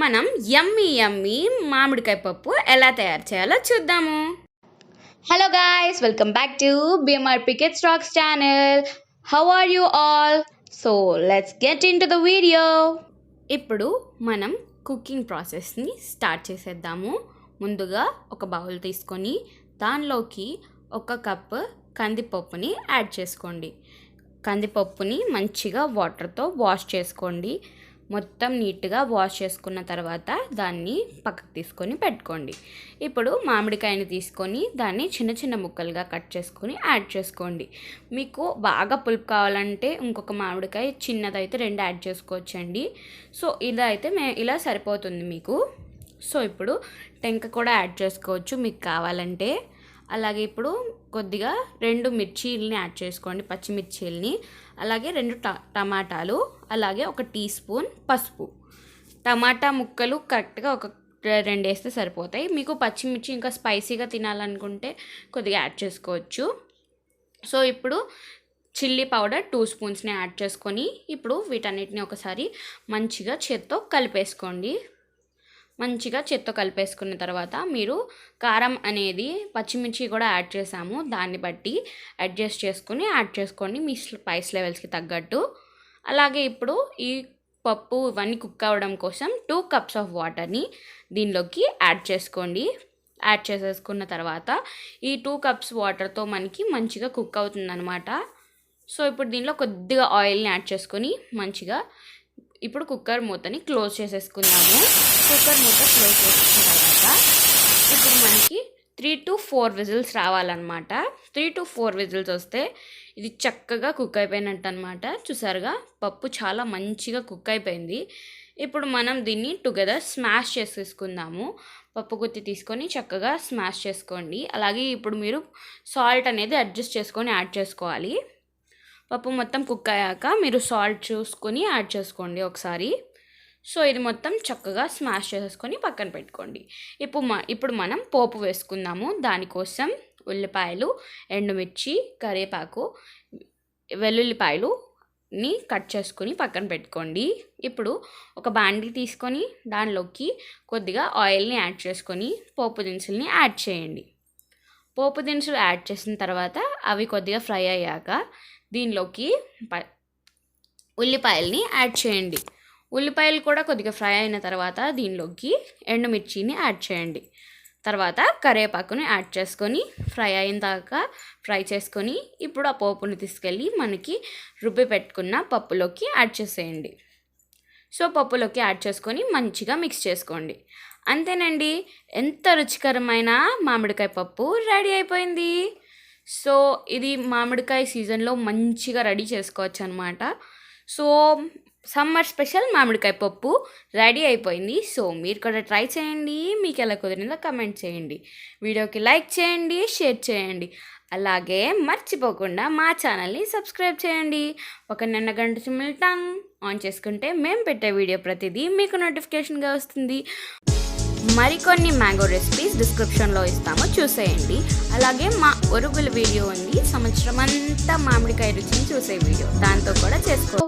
మనం యమ్మీ మామిడికాయ పప్పు ఎలా తయారు చేయాలో చూద్దాము. Hello guys, welcome back to BMRP Kids Talks channel. How are you all? So let's get into the video. ఇప్పుడు మనం కుకింగ్ ప్రాసెస్ని స్టార్ట్ చేసేద్దాము. ముందుగా ఒక బౌల్ తీసుకొని దానిలోకి 1 కప్ కందిపప్పుని యాడ్ చేసుకోండి. కందిపప్పుని మంచిగా వాటర్తో వాష్ చేసుకోండి. మొత్తం నీట్గా వాష్ చేసుకున్న తర్వాత దాన్ని పక్కకు తీసుకొని పెట్టుకోండి. ఇప్పుడు మామిడికాయని తీసుకొని దాన్ని చిన్న చిన్న ముక్కలుగా కట్ చేసుకొని యాడ్ చేసుకోండి. మీకు బాగా పులుపు కావాలంటే ఇంకొక మామిడికాయ చిన్నదైతే 2 యాడ్ చేసుకోవచ్చండి. సో ఇలా అయితే ఇలా సరిపోతుంది మీకు. సో ఇప్పుడు టెంక కూడా యాడ్ చేసుకోవచ్చు మీకు కావాలంటే. అలాగే ఇప్పుడు కొద్దిగా 2 మిర్చీలని యాడ్ చేసుకోండి, పచ్చిమిర్చీలని. అలాగే 2 టమాటాలు, అలాగే 1 టీ స్పూన్ పసుపు. టమాటా ముక్కలు కరెక్ట్గా 2 వేస్తే సరిపోతాయి. మీకు పచ్చిమిర్చి ఇంకా స్పైసీగా తినాలనుకుంటే కొద్దిగా యాడ్ చేసుకోవచ్చు. సో ఇప్పుడు చిల్లీ పౌడర్ 2 స్పూన్స్ని యాడ్ చేసుకొని ఇప్పుడు వీటన్నిటిని ఒకసారి మంచిగా చేత్తో కలిపేసుకోండి. మంచిగా చేత్తో కలిపేసుకున్న తర్వాత మీరు కారం అనేది పచ్చిమిర్చి కూడా యాడ్ చేసాము, దాన్ని బట్టి అడ్జస్ట్ చేసుకొని యాడ్ చేసుకోండి మీ స్పైస్ లెవెల్స్కి తగ్గట్టు. అలాగే ఇప్పుడు ఈ పప్పు ఇవన్నీ కుక్ అవ్వడం కోసం 2 కప్స్ ఆఫ్ వాటర్ని దీనిలోకి యాడ్ చేసుకోండి. యాడ్ చేసేసుకున్న తర్వాత ఈ 2 కప్స్ వాటర్తో మనకి మంచిగా కుక్ అవుతుందన్నమాట. సో ఇప్పుడు దీనిలో కొద్దిగా ఆయిల్ని యాడ్ చేసుకొని మంచిగా ఇప్పుడు కుక్కర్ మూతని క్లోజ్ చేసేసుకుందాము. కుక్కర్ మూత క్లోజ్ చేసిన తర్వాత ఇప్పుడు మనకి 3 to 4 విజిల్స్ రావాలన్నమాట. 3 to 4 విజిల్స్ వస్తే ఇది చక్కగా కుక్ అయిపోయినట్టు అనమాట. చూసారుగా పప్పు చాలా మంచిగా కుక్ అయిపోయింది. ఇప్పుడు మనం దీన్ని టుగెదర్ స్మాష్ చేసేసుకుందాము. పప్పు గుత్తి తీసుకొని చక్కగా స్మాష్ చేసుకోండి. అలాగే ఇప్పుడు మీరు సాల్ట్ అనేది అడ్జస్ట్ చేసుకొని యాడ్ చేసుకోవాలి. పప్పు మొత్తం కుక్ అయ్యాక మీరు సాల్ట్ చూసుకొని యాడ్ చేసుకోండి ఒకసారి. సో ఇది మొత్తం చక్కగా స్మాష్ చేసేసుకొని పక్కన పెట్టుకోండి. ఇప్పుడు మనం పోపు వేసుకుందాము. దానికోసం ఉల్లిపాయలు, ఎండుమిర్చి, కరివేపాకు, వెల్లుల్లిపాయలుని కట్ చేసుకొని పక్కన పెట్టుకోండి. ఇప్పుడు ఒక బాండీ తీసుకొని దానిలోకి కొద్దిగా ఆయిల్ని యాడ్ చేసుకొని పోపు దినుసుల్ని యాడ్ చేయండి. పోపు దినుసులు యాడ్ చేసిన తర్వాత అవి కొద్దిగా ఫ్రై అయ్యాక దీనిలోకి ఉల్లిపాయల్ని యాడ్ చేయండి. ఉల్లిపాయలు కూడా కొద్దిగా ఫ్రై అయిన తర్వాత దీనిలోకి ఎండుమిర్చిని యాడ్ చేయండి. తర్వాత కరివేపాకుని యాడ్ చేసుకొని ఫ్రై అయిన దాకా ఫ్రై చేసుకొని ఇప్పుడు ఆ పోపుని తీసుకెళ్ళి మనకి రుబ్బి పెట్టుకున్న పప్పులోకి యాడ్ చేసేయండి. సో పప్పులోకి యాడ్ చేసుకొని మంచిగా మిక్స్ చేసుకోండి. అంతేనండి, ఎంత రుచికరమైన మామిడికాయ పప్పు రెడీ అయిపోయింది. సో ఇది మామిడికాయ సీజన్లో మంచిగా రెడీ చేసుకోవచ్చు అనమాట. సో సమ్మర్ స్పెషల్ మామిడికాయ పప్పు రెడీ అయిపోయింది. సో మీరు కూడా ట్రై చేయండి. మీకు ఎలా కుదిరిందో కమెంట్ చేయండి. వీడియోకి లైక్ చేయండి, షేర్ చేయండి. అలాగే మర్చిపోకుండా మా ఛానల్ని సబ్స్క్రైబ్ చేయండి. ఒక గంట సిమ్మిల్టాన్ ఆన్ చేసుకుంటే మేము పెట్టే వీడియో ప్రతిదీ మీకు నోటిఫికేషన్గా వస్తుంది. మరికొన్ని మ్యాంగో రెసిపీస్ డిస్క్రిప్షన్లో ఇస్తాము, చూసేయండి. అలాగే మా ఒరుగుల వీడియో ఉంది, సంవత్సరం అంతా మామిడికాయ రుచిని చూసే వీడియో, దాంతో కూడా చేసుకో.